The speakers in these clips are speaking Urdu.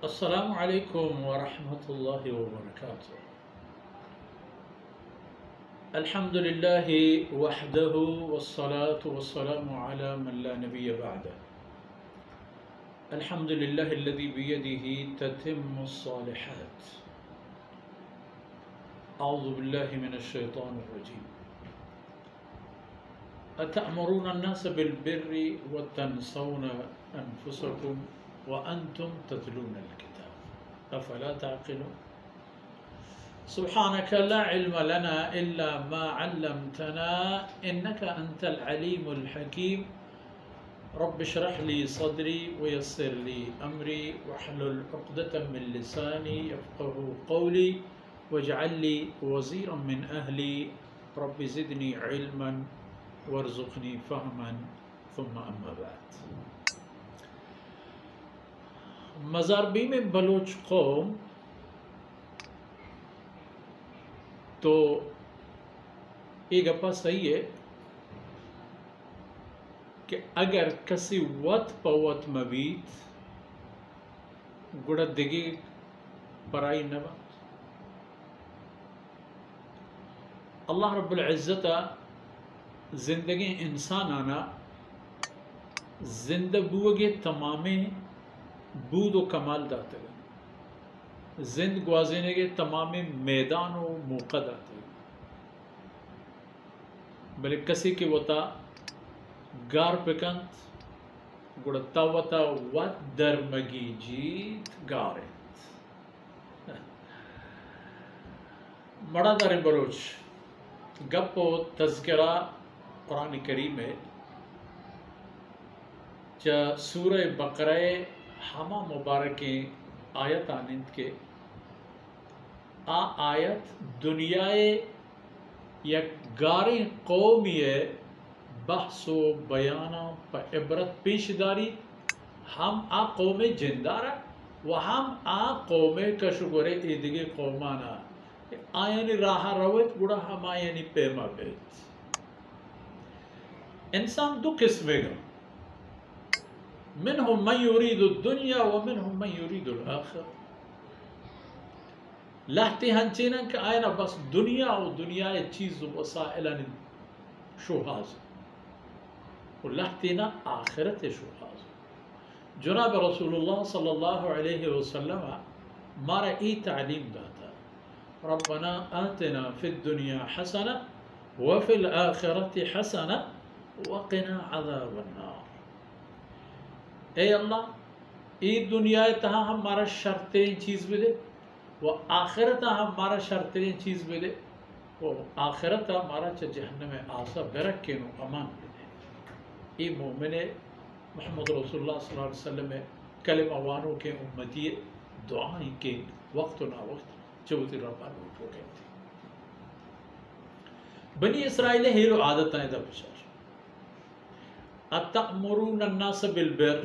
السلام عليكم ورحمة الله وبركاته. الحمد لله وحده والصلاة والسلام على من لا نبي بعده. الحمد لله الذي بيده تتم الصالحات. أعوذ بالله من الشيطان الرجيم. أتأمرون الناس بالبر وتنسون أنفسكم وأنتم تتلون الكتاب أفلا تعقلون. سبحانك لا علم لنا إلا ما علمتنا إنك أنت العليم الحكيم. رب اشرح لي صدري ويسر لي أمري واحلل عقدة من لساني يفقه قولي واجعل لي وزيرا من أهلي. رب زدني علما وارزقني فهما ثم أما بعد. مزاربی میں بلوچ قوم تو یہ گپا صحیح ہے کہ اگر کسی وط پوت مبیت گڑا دگی پرائی نبا اللہ رب العزت زندگی انسان آنا زندگوگے تمامیں بود و کمال داتے گا زند گوازینے کے تمام میدان و موقع داتے گا بلے کسی کی وطا گار پکنت گڑتا وطا ود درمگی جیت گارت مڑا داریں بلوچ گپ و تذکرہ قرآن کریم ہے چا سورہ بقرہ ہما مبارکیں آیت آنند کے آیت دنیائے یک گاری قومی بحث و بیانہ پا عبرت پیش داری ہم قوم جندارا و ہم قوم کشگورے ایدگی قومانا آیانی راہ رویت گوڑا ہم آیانی پیما بیت. انسان دو قسمے گا منهم من يريد الدنيا ومنهم من يريد الآخرة. لہتی ہنچینن کہ آئینا بس دنیا و دنیا چیز و وسائلن شو حاضر و لہتینا آخرت شو حاضر. جناب رسول اللہ صلی اللہ علیہ وسلم مارا ای تعلیم داتا ربنا آتنا فی الدنیا حسنہ وفی الآخرت حسنہ وقنا عذاب النار. اے اللہ ای دنیا تہا ہمارا شرطیں چیز بھی دے و آخرت ہمارا شرطیں چیز بھی دے و آخرت ہمارا چا جہنم آسا برک کے نو امان بھی دے. ای مومن محمد رسول اللہ صلی اللہ علیہ وسلم کلمہ وانوں کے امتی دعائیں کے وقت نا وقت چوتی ربان اٹھو کہتے. بنی اسرائیل ہیرو عادت آئیں دا بشار اتأمرون الناس بالبر.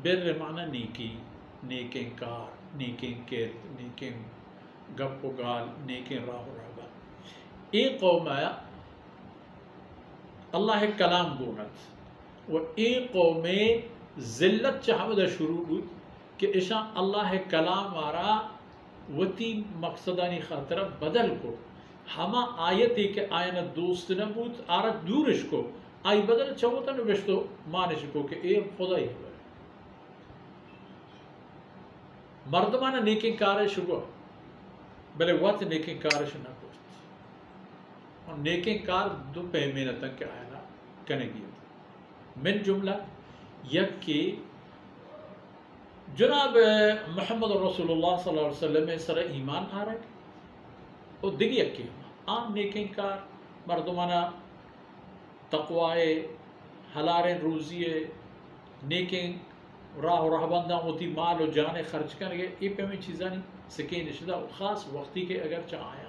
بر معنی نیکی نیکیں کار نیکیں کرد نیکیں گپ و گال نیکیں راہ و رہبہ. ایک قوم آیا اللہ کلام گونت و ایک قوم ذلت چاہودہ شروع ہوئی کہ اشان اللہ کلام آرا وتی مقصدانی خاطرہ بدل کو ہما آیتی کہ آئینہ دوست نبوت آرا دورش کو آئی بدل چاہوتا نوشتو مانش کو کہ اے خدای ہے مردمانہ نیکی کارش ہوا بلے وقت نیکی کارش نہ کرت اور نیکی کار دو پیمینہ تک کے آئینہ کنے گیا من جملہ یک کی جناب محمد رسول اللہ صلی اللہ علیہ وسلم سر ایمان آ رہا ہے اور دیگی یک کی عام نیکی کار مردمانہ تقوائے حلال روزیے نیکیں راہ و رہبندہ ہوتی مال و جانے خرچ کر گئے یہ پہ میں چیزاں نہیں سکین نشدہ خاص وقتی کے اگر چاہایا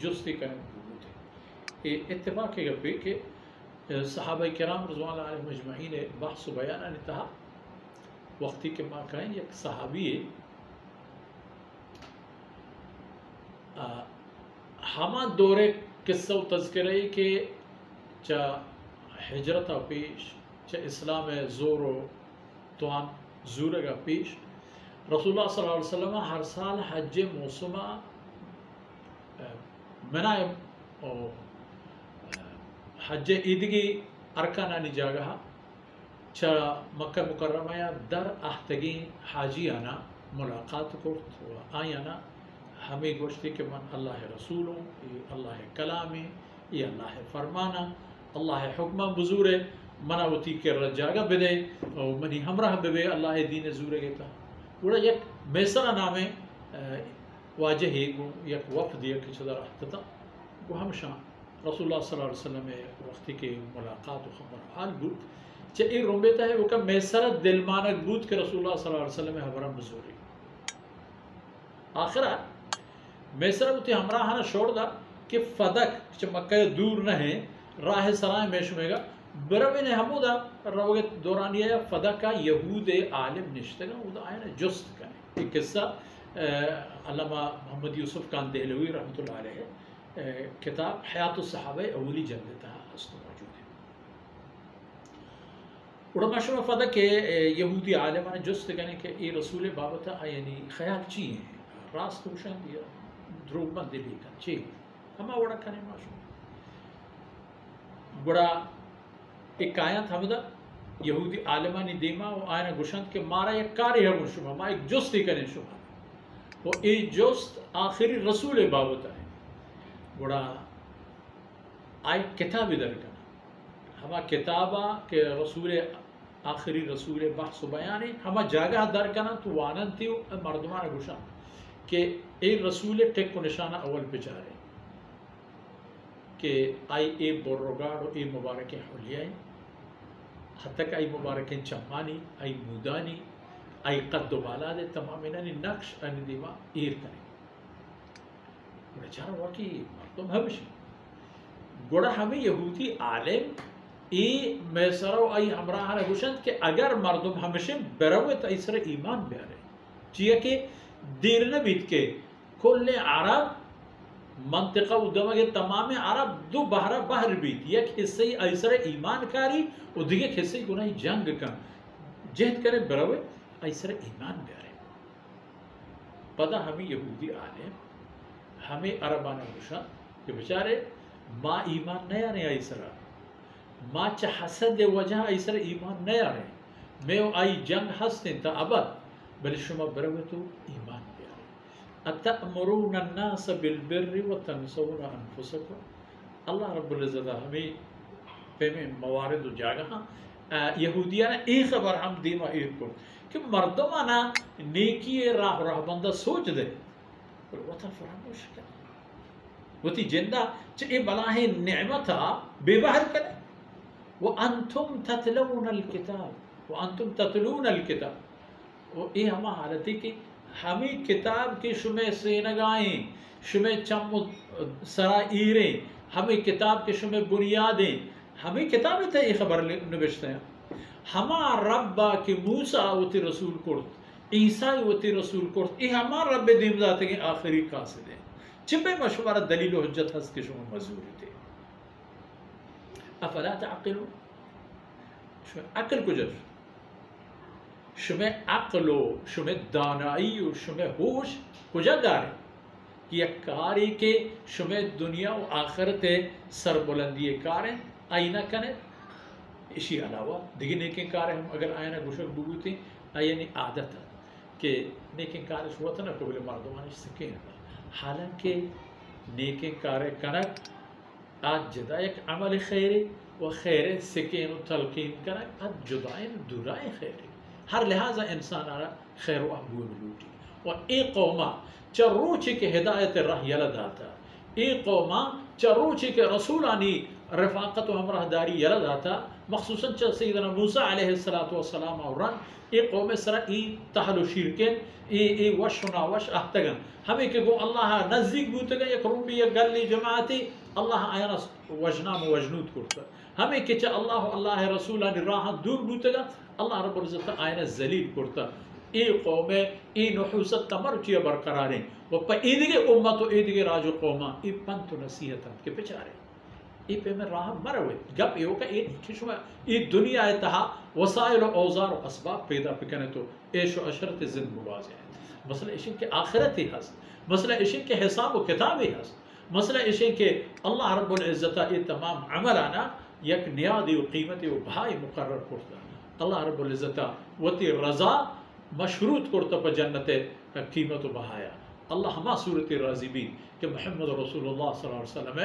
جستی کرنے بولو تھے. یہ اتفاق کے گپے کہ صحابہ کرام رضوان اللہ علیہ مجمعین بحث و بیانہ نے تہا وقتی کے ماں کہیں یک صحابی ہما دورے قصہ و تذکرہ کہ چا ہجرتا پیش چا اسلام زور و توان زورگا پیش رسول اللہ صلی اللہ علیہ وسلم ہر سال حج موسمہ منائم اور حج عیدگی ارکانانی جاگہ چا مکہ مکرمہ یا در احتگی حاجیانا ملاقات کرت و آیانا ہمیں گوشتی کہ من اللہ رسولوں یہ اللہ کلامی یہ اللہ فرمانا اللہ حکمہ بزورے منا وتی کے رجاگہ بدے اور منی ہمراہ بے اللہ دین زورے گیتا وڑا یک میسرہ نامے واجہ ہی گو یک وفد یک چدر احتتا وہ ہمشہ رسول اللہ صلی اللہ علیہ وسلم وقتی کے ملاقات و خبر حال بود چا ایک رنبیتا ہے وہ کہ میسرہ دلمانک بود کہ رسول اللہ صلی اللہ علیہ وسلم ہمراہ بزوری آخرہ میسرہ ہوتی ہمراہ شوڑ دا کہ فدق چا مکہ دور نہ ہے راہ سرائے میں شمے گا بروین حمودہ روگت دورانیہ یا فدقہ یہود عالم نشتگا وہ دا آئین جست کرنے ایک قصہ علامہ محمد یوسف کان دہلوی رحمۃ اللہ علیہ کتاب حیات الصحابہ اولی جلد تھا اس موجود ہے اڑا مشروع فدق کہ یہودی عالمان جست کرنے کہ ای رسول بابتا یعنی خیال چی ہیں راست روشن دیا دروگ بند دلی کا چی ہما وڑا کرنے مشروع بڑا ایک آیت حمدہ یہودی عالمانی دیما و آئینہ گوشند کہ مارا یک کاری ہے شما ما ایک جستی کریں شما وہ ایک جست آخری رسول بابتا ہے بڑا آئی کتابی در کرنا ہما کتابہ کہ رسول آخری رسول بحث و بیانی ہما جاگہ در کرنا تو وانن تھی مردمان گوشند کہ ایک رسول ٹک کو نشانہ اول پہ جا رہے کہ آئی اے بروگاڑ و اے مبارک حلیائی حتی کہ آئی مبارک چمانی آئی مودانی آئی قد و بالا دے تمام انہی نقش انہی دیما ایر کریں گوڑا چارا واقعی مردم ہمشی گوڑا ہمیں یہودی عالم ای میسرو آئی ہمراہ نگوشند کہ اگر مردم ہمشی بروت ایسر ایمان بیارے چیئے کہ دیر نبیت کے کل عرب منطقہ ادھمگے تمام عرب دو بہرہ بہر بیت یک حصہ ایسر ایمان کاری و دیگه حصہ گناہی جنگ کن جہد کرے بروے ایسر ایمان بیارے پدا ہمیں یہودی عالم ہمیں عربانہ گوشا کہ بچارے ما ایمان نیا رہے ایسرہ ما چا حسد وجہ ایسر ایمان نیا رہے میں آئی جنگ ہستیں تا ابد بلی شما بروے تو ایمان اتأمرون الناس بالبر وتنسون انفسکم اللہ رب العزت ہمیں پیمیں موارد و جاگہ یہودیانا ایک خبر ہم دیما ایک کو کہ مردمانا نیکی راہ بندہ سوچ دے وطن فراموش کرے وطی جندہ چاہے بلاہ نعمتا بے بہر کرے وَأَنْتُمْ تَتْلُونَ الْكِتَابِ وَأَنْتُمْ تَتْلُونَ الْكِتَابِ وہ یہ ہما حالت ہے کہ ہمیں کتاب کی شمع سینگائیں شمع چم سرا ایریں ہمیں کتاب کی شمع بنیادیں ہمیں کتابیں تھا یہ خبر نوشتے ہیں ہما ربا کہ موسیٰ وتی رسول کرت عیسیٰ وتی رسول کرت یہ ہما رب دیم ذات کے آخری قاصد ہیں چپے مشورہ دلیل و حجت ہست کے شمع مزوری تھے افلا تعقلون شمع عقل کو جب شمع عقل و شمع دانائی و شمع ہوش کجا دارے کہ یک کاری کے شمع دنیا و آخرت سر بلندی کاریں آئینہ کنے اسی علاوہ دیکھیں نیکیں کاریں ہم اگر آئینہ گوشک بگوتے آئینی عادت ہے کہ نیکیں کارش ہوا تھا نا قبل مردمانش سکیں حالانکہ نیکیں کاریں کنک آج جدا یک عمل خیری و خیر سکین و تلقین کنک آج جدائن دورائن خیری ہر لحاظہ انسان آرہ خیر و احبون لوٹی اور ایک قومہ چروچی کے ہدایت راہ یلد آتا ایک قومہ چروچی کے رسولانی رفاقت و ہمراہ داری یلد آتا مخصوصاً سیدنا موسیٰ علیہ السلام اوران ایک قوم سرہ ای تحل و شرکن ای وش و ناوش احتگن ہمیں کہ گو اللہ نزدیک بوتگا یک رومی یک گلی جماعتی اللہ آیانا وجنام و وجنود کرتا ہمیں کہ چا اللہ رسولانی راہ دور بوتگا اللہ رب العزت آئینہ ذلیل کرتا ای قوم ای نحوست تمرچی برقراریں و پا ایدگے امت و ایدگے راج و قوما ای پنت و نصیحت کے پچارے ای پہ میں راہ مروے گپ یہ ہوگا یہ شما یہ دنیا تہا وسائل و اوزار و اسباب پیدا پکنے تو عیش و عشرت زند مواضع ہے مسئلہ اشن کے آخرت ہی ہست مسئلہ اشن کے حساب و کتاب ہی ہست مسئلہ اشن کے اللہ رب العزت یہ تمام عمل آنا یک نیادی و قیمتی و بھائی مقرر کرتا اللہ رب العزت وتی رضا مشروط کرتا پا جنت قیمت و بہایا اللہ ہما صورت راضی بھی کہ محمد رسول اللہ صلی اللہ علیہ وسلم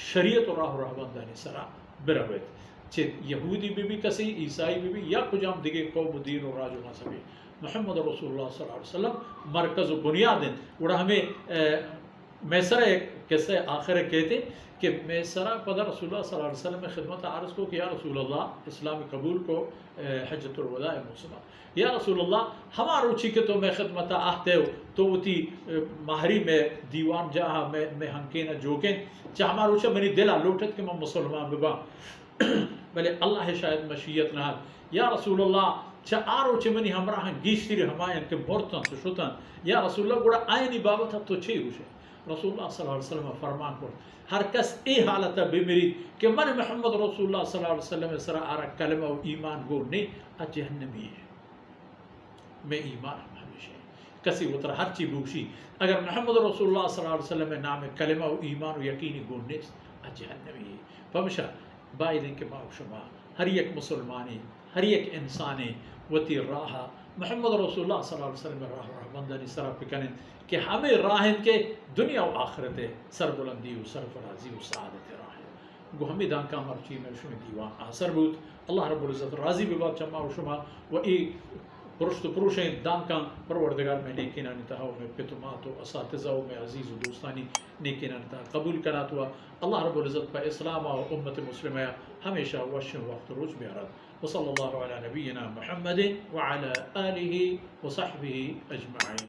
شریعت و راہ رہبندانی سرا برویت چھ یہودی بھی کسی عیسائی بھی یا کجام دیگے قوم و دین و راج و مذہبی محمد رسول اللہ صلی اللہ علیہ وسلم مرکز و بنیاد ہیں وڑا ہمیں میسرہ کیسے آخر کہتے ہیں کہ میسرہ پدر رسول اللہ صلی اللہ علیہ وسلم خدمت عرض کو کہ یا رسول اللہ اسلام قبول کو حجت الوداع موسمہ یا رسول اللہ ہمارا روچی کے تو میں خدمت آہتے ہو تو وہ تھی ماہری میں دیوان جہاں میں ہنکینا جوکیں چاہ ہمارا روچہ منی دلہ لوٹت کہ میں مسلمان ببا بلے اللہ شاید مشیت نہ یا رسول اللہ چاہ آروچہ منی ہمراہن گیشتری ہمائن کے مورتن تو شتن یا رسول اللہ گوڑا آئینی بابت تو چھے ہوشے رسول اللہ صلی اللہ علیہ وسلم فرمان کو ہر کس ای حالتا بمیری کہ من محمد رسول اللہ صلی اللہ علیہ وسلم سرا آرہ کلمہ و ایمان گو نہیں جہنمی ہے میں ایمان ہمیشہ کسی وطر ہر چی بوشی اگر محمد رسول اللہ صلی اللہ علیہ وسلم نام کلمہ و ایمان و یقینی گو نہیں جہنمی ہے فمشا بائی کے ماں شما ہر یک مسلمانی ہر یک انسانی وتی راہ محمد رسول اللہ صلی اللہ علیہ وسلم راہ رحمندانی سرا پکنے کہ ہمیں راہن کے دنیا و آخرت سربلندی و سرفرازی و سعادت راہ گو ہمیں دان کا مرچی میں شمی دیوان آسر بود اللہ رب العزت راضی بباد چما و شما و ای پرشت و پروشیں دان کا پروردگار میں نیکینا نتہا میں پتمات و اساتذہ و میں عزیز و دوستانی نیکینا نتہا قبول کرات ہوا اللہ رب العزت پہ اسلام و امت مسلمہ ہمیشہ وشن وقت روز میں آرد وصلی اللہ علی نبینا محمد وعلی آلہ وصحبہ اجمعین.